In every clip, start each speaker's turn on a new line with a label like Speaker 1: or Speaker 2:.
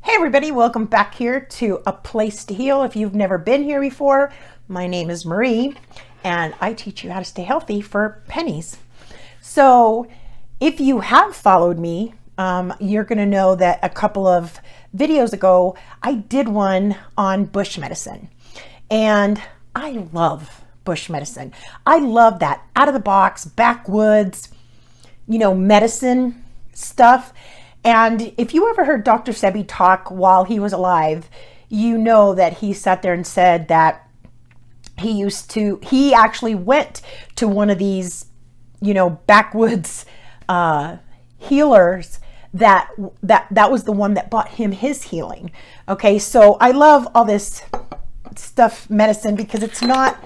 Speaker 1: Hey everybody, welcome back here to A Place to Heal. If you've never been here before, my name is Marie and I teach you how to stay healthy for pennies. So if you have followed me, you're going to know that a couple of videos ago, I did one on bush medicine. And I love bush medicine. I love that out of the box, backwoods, medicine stuff. And if you ever heard Dr. Sebi talk while he was alive, you know that he sat there and said that he actually went to one of these, backwoods healers that was the one that brought him his healing. Okay, so I love all this stuff, medicine, because it's not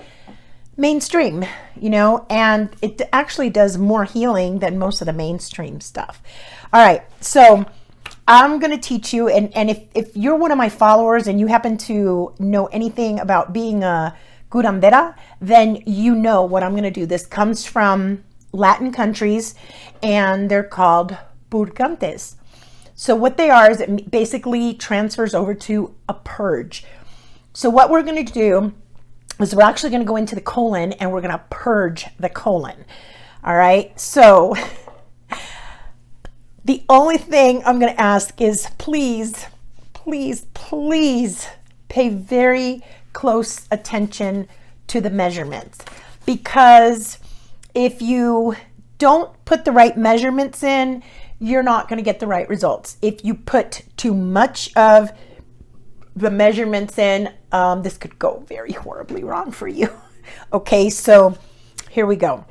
Speaker 1: mainstream, and it actually does more healing than most of the mainstream stuff. All right, so I'm going to teach you, and if you're one of my followers and you happen to know anything about being a curandera, then you know what I'm going to do. This comes from Latin countries, and they're called purgantes. So what they are is it basically transfers over to a purge. So what we're going to do is we're actually going to go into the colon and we're going to purge the colon. All right, so the only thing I'm going to ask is please, please, please pay very close attention to the measurements, because if you don't put the right measurements in, you're not going to get the right results. If you put too much of the measurements in, this could go very horribly wrong for you. Okay, so here we go.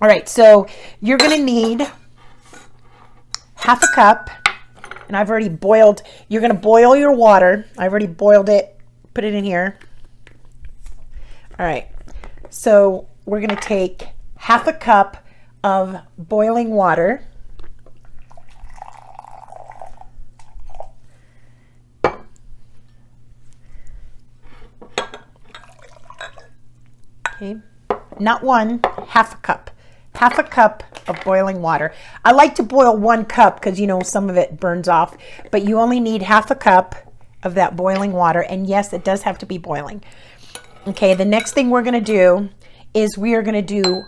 Speaker 1: All right, so you're going to need half a cup, and I've already boiled. You're going to boil your water. I've already boiled it. Put it in here. All right, so we're going to take half a cup of boiling water. Okay, not one, half a cup. Half a cup of boiling water. I like to boil 1 cup because, some of it burns off, but you only need half a cup of that boiling water. And yes, it does have to be boiling. Okay, the next thing we're going to do is we are going to do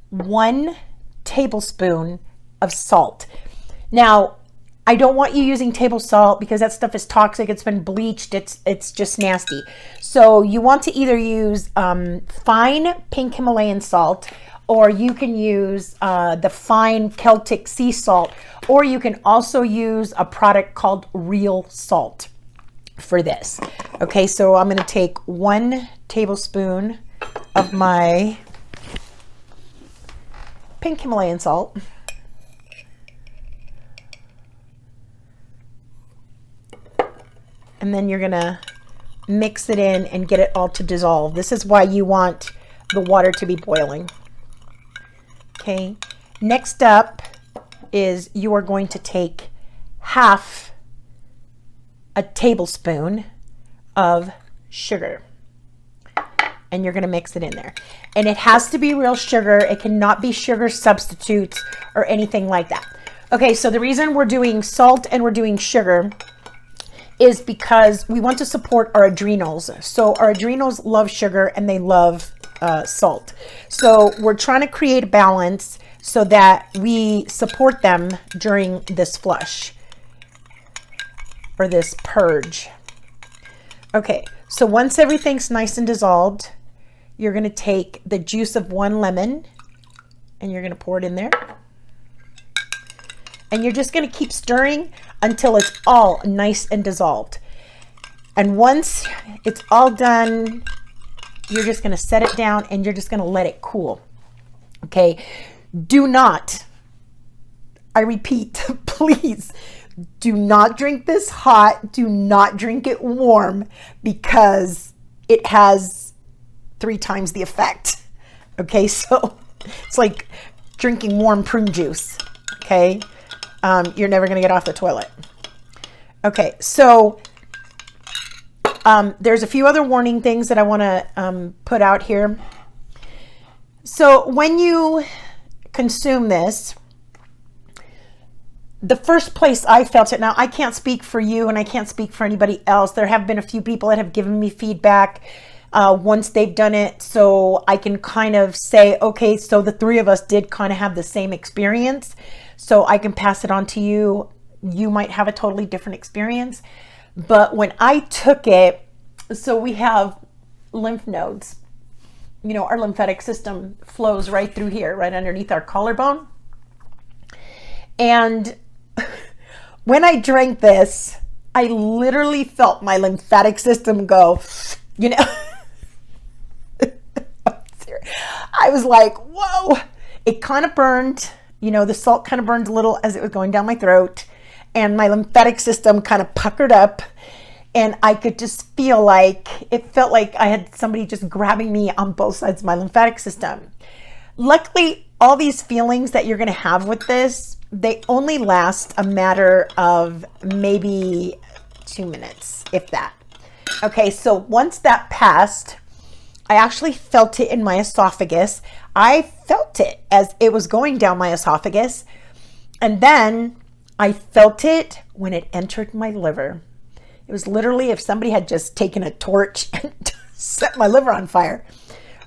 Speaker 1: 1 tablespoon of salt. Now, I don't want you using table salt because that stuff is toxic. It's been bleached. It's just nasty. So you want to either use fine pink Himalayan salt, or you can use the fine Celtic sea salt, or you can also use a product called real salt for this. Okay, so I'm going to take 1 tablespoon of my pink Himalayan salt. And then you're going to mix it in and get it all to dissolve. This is why you want the water to be boiling. Okay, next up is you are going to take half a tablespoon of sugar, and you're going to mix it in there. And it has to be real sugar. It cannot be sugar substitutes or anything like that. Okay, so the reason we're doing salt and we're doing sugar is because we want to support our adrenals. So our adrenals love sugar and they love salt. So we're trying to create a balance so that we support them during this flush or this purge. Okay, so once everything's nice and dissolved, you're going to take the juice of 1 lemon and you're going to pour it in there. And you're just going to keep stirring until it's all nice and dissolved. And once it's all done, you're just going to set it down and you're just going to let it cool. Okay. Do not, I repeat, please do not drink this hot. Do not drink it warm, because it has 3 times the effect. Okay. So it's like drinking warm prune juice. Okay. You're never going to get off the toilet. Okay, so there's a few other warning things that I want to put out here. So when you consume this, the first place I felt it, now I can't speak for you and I can't speak for anybody else. There have been a few people that have given me feedback once they've done it. So I can kind of say, okay, so the three of us did kind of have the same experience. So I can pass it on to you. You might have a totally different experience. But when I took it, so we have lymph nodes. You know, our lymphatic system flows right through here, right underneath our collarbone. And when I drank this, I literally felt my lymphatic system go, you know, I was like, whoa, it kind of burned, you know, the salt kind of burned a little as it was going down my throat, and my lymphatic system kind of puckered up, and I could just feel like, it felt like I had somebody just grabbing me on both sides of my lymphatic system. Luckily, all these feelings that you're going to have with this, they only last a matter of maybe 2 minutes, if that. Okay, so once that passed, I actually felt it in my esophagus. I felt it as it was going down my esophagus. And then I felt it when it entered my liver. It was literally if somebody had just taken a torch and set my liver on fire,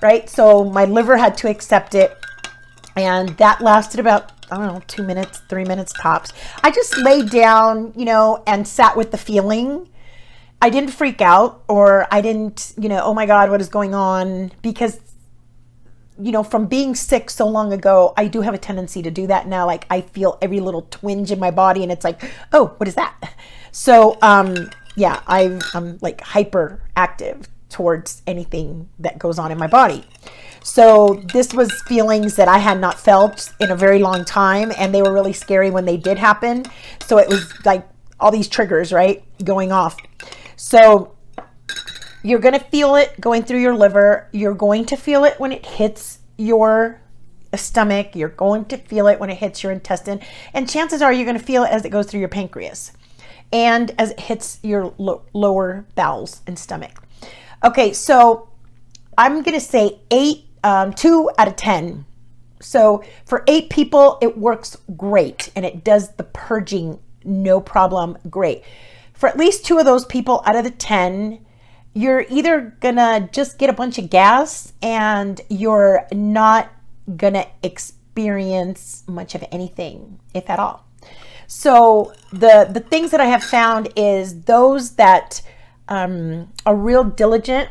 Speaker 1: right? So my liver had to accept it. And that lasted about, I don't know, 2 minutes, 3 minutes tops. I just laid down, you know, and sat with the feeling. I didn't freak out, or I didn't, you know, oh my God, what is going on? Because, you know, from being sick so long ago, I do have a tendency to do that now. Like I feel every little twinge in my body and it's like, oh, what is that? So, yeah, I'm like hyperactive towards anything that goes on in my body. So this was feelings that I had not felt in a very long time, and they were really scary when they did happen. So it was like all these triggers, right, going off. So you're going to feel it going through your liver. You're going to feel it when it hits your stomach. You're going to feel it when it hits your intestine. And chances are you're going to feel it as it goes through your pancreas and as it hits your lower bowels and stomach. Okay, so I'm going to say 2 out of 10. So for 8 people, it works great, and it does the purging no problem great. For at least 2 of those people out of the 10, you're either gonna just get a bunch of gas and you're not gonna experience much of anything, if at all. So the things that I have found is those that are real diligent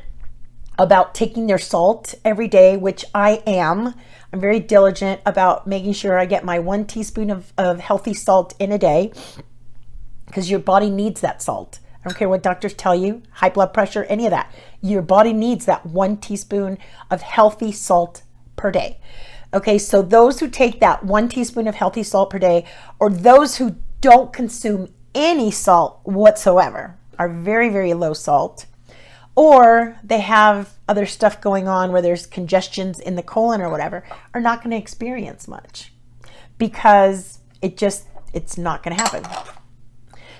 Speaker 1: about taking their salt every day, which I am. I'm very diligent about making sure I get my 1 teaspoon of healthy salt in a day, because your body needs that salt. I don't care what doctors tell you, high blood pressure, any of that. Your body needs that 1 teaspoon of healthy salt per day. Okay, so those who take that 1 teaspoon of healthy salt per day, or those who don't consume any salt whatsoever, are very, very low salt, or they have other stuff going on where there's congestions in the colon or whatever, are not going to experience much, because it's not going to happen.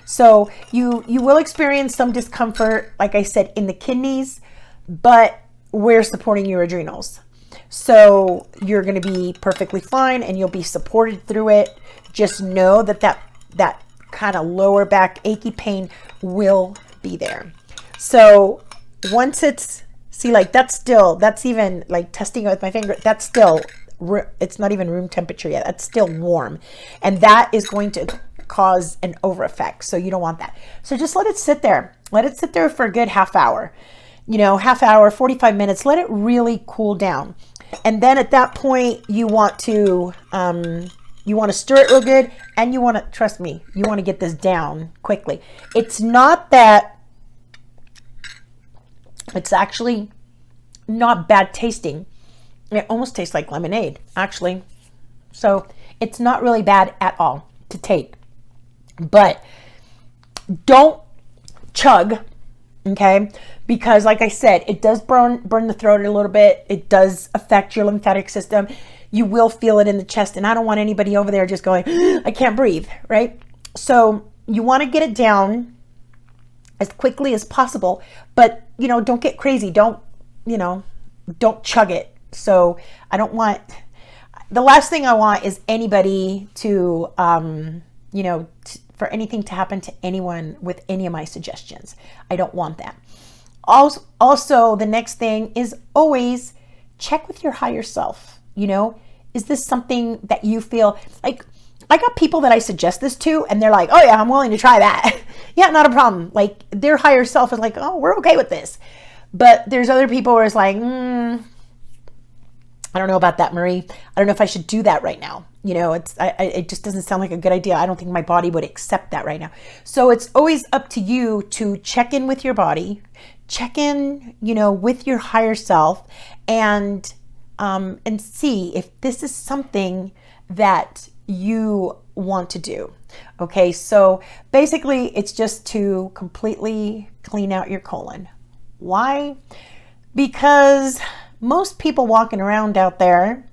Speaker 1: So you will experience some discomfort, like I said, in the kidneys, but we're supporting your adrenals. So you're going to be perfectly fine and you'll be supported through it. Just know that kind of lower back achy pain will be there. So once it's, see, like that's even like testing it with my finger, that's still, it's not even room temperature yet. That's still warm. And that is going to cause an over effect. So you don't want that. So just let it sit there. Let it sit there for a good half hour, half hour, 45 minutes. Let it really cool down. And then at that point, you want to stir it real good, and you want to, trust me, you want to get this down quickly. It's not that, it's actually not bad tasting. It almost tastes like lemonade, actually. So it's not really bad at all to take. But don't chug, okay? Because like I said, it does burn the throat a little bit. It does affect your lymphatic system. You will feel it in the chest, and I don't want anybody over there just going, I can't breathe, right? So you want to get it down as quickly as possible, but don't get crazy. Don't chug it. So I don't want, the last thing I want is anybody to for anything to happen to anyone with any of my suggestions. I don't want that. Also, the next thing is always check with your higher self. Is this something that you feel like? I got people that I suggest this to, and they're like, oh yeah, I'm willing to try that. Yeah, not a problem. Like, their higher self is like, oh, we're okay with this. But there's other people where it's like, I don't know about that, Marie. I don't know if I should do that right now. It just doesn't sound like a good idea. I don't think my body would accept that right now. So it's always up to you to check in with your body, check in, with your higher self, and see if this is something that you want to do. Okay, so basically it's just to completely clean out your colon. Why? Because most people walking around out there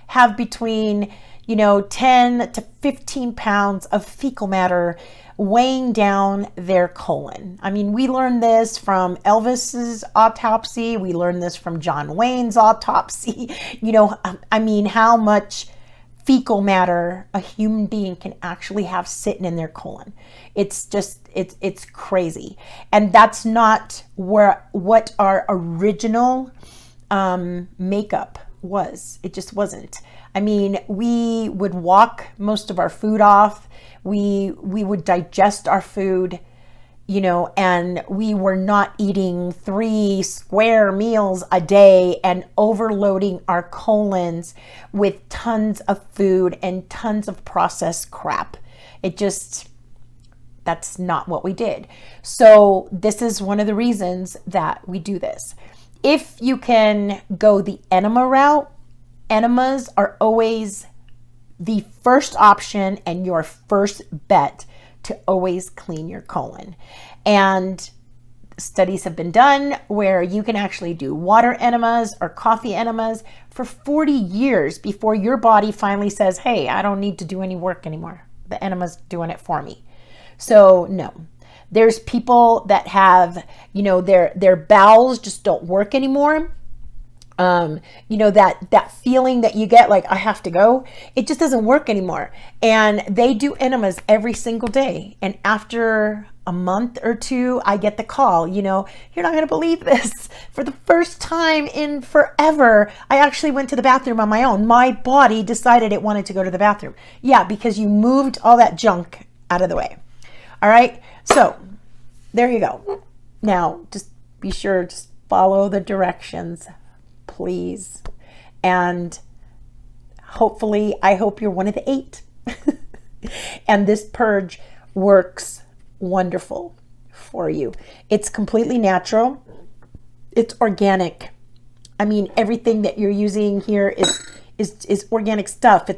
Speaker 1: have between 10 to 15 pounds of fecal matter weighing down their colon. I mean, we learned this from Elvis's autopsy. We learned this from John Wayne's autopsy. How much fecal matter a human being can actually have sitting in their colon. It's crazy. And that's not what our original makeup was. It just wasn't. I mean, we would walk most of our food off. We would digest our food, and we were not eating 3 square meals a day and overloading our colons with tons of food and tons of processed crap. That's not what we did. So this is one of the reasons that we do this. If you can go the enema route, enemas are always the first option and your first bet to always clean your colon. And studies have been done where you can actually do water enemas or coffee enemas for 40 years before your body finally says, hey, I don't need to do any work anymore. The enema's doing it for me. So no, there's people that have, their bowels just don't work anymore. That feeling that you get like, I have to go, it just doesn't work anymore. And they do enemas every single day. And after a month or two, I get the call, you're not going to believe this. For the first time in forever, I actually went to the bathroom on my own. My body decided it wanted to go to the bathroom. Yeah, because you moved all that junk out of the way. All right. So there you go. Now, just be sure to follow the directions, please. And hopefully, I hope you're one of the 8. And this purge works wonderful for you. It's completely natural. It's organic. I mean, everything that you're using here is organic stuff.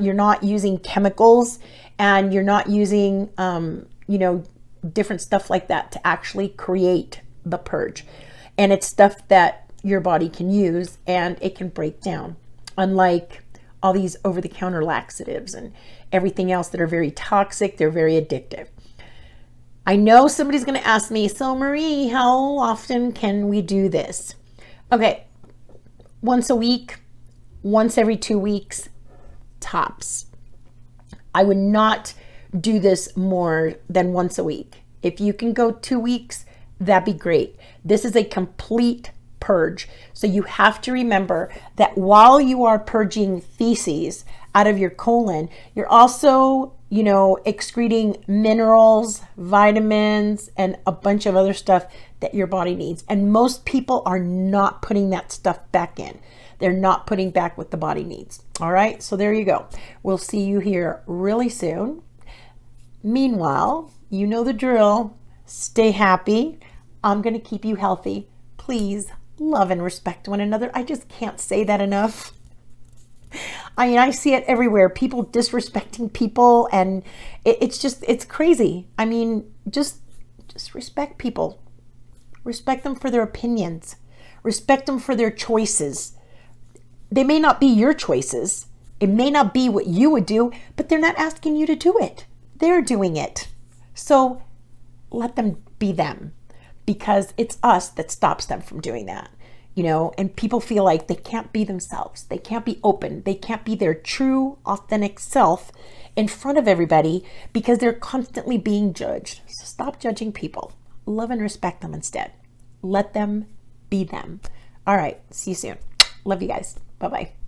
Speaker 1: You're not using chemicals, and you're not using, different stuff like that to actually create the purge. And it's stuff that your body can use and it can break down, unlike all these over-the-counter laxatives and everything else that are very toxic. They're very addictive. I know somebody's going to ask me, so Marie, how often can we do this? Okay, once a week, once every 2 weeks, tops. I would not do this more than once a week. If you can go 2 weeks, that'd be great. This is a complete purge. So you have to remember that while you are purging feces out of your colon, you're also, excreting minerals, vitamins, and a bunch of other stuff that your body needs. And most people are not putting that stuff back in. They're not putting back what the body needs. All right. So there you go. We'll see you here really soon. Meanwhile, you know the drill. Stay happy. I'm going to keep you healthy. Please love and respect one another. I just can't say that enough. I mean, I see it everywhere. People disrespecting people, and it's crazy. I mean, just respect people. Respect them for their opinions. Respect them for their choices. They may not be your choices. It may not be what you would do, but they're not asking you to do it. They're doing it. So let them be them, because it's us that stops them from doing that. and people feel like they can't be themselves. They can't be open. They can't be their true, authentic self in front of everybody because they're constantly being judged. So stop judging people. Love and respect them instead. Let them be them. All right. See you soon. Love you guys. Bye-bye.